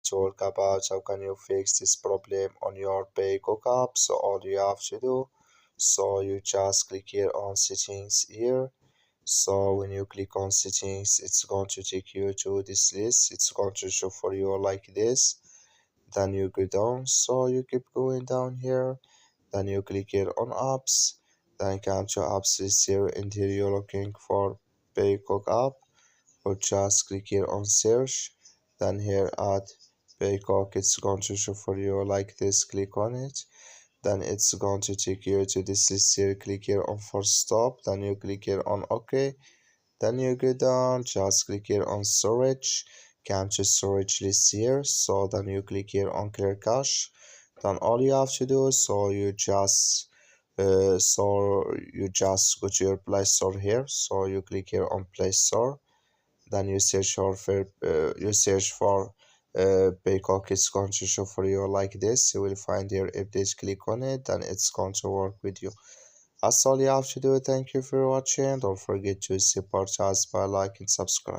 talk about how can you fix this problem on your Peacock app. So all you have to do, so you just click here on settings here. So when you click on settings, it's going to take you to this list. It's going to show for you like this. Then you go down, so you keep going down here. Then you click here on apps. Then come to apps list here, and here you're looking for Peacock app, or just click here on search. Then here at Peacock, it's going to show for you like this. Click on it. Then it's going to take you to this list here. Click here on first stop. Then you click here on OK. Then you go down, just click here on storage. Come to storage list here. So then you click here on clear cache. Then all you have to do, so you just go to your Play Store here. So you click here on Play Store. Then you search for Peacock. It's going to show for you like this. You will find here. If this click on it, then it's going to work with you. That's all you have to do. Thank you for watching. Don't forget to support us by like and subscribe.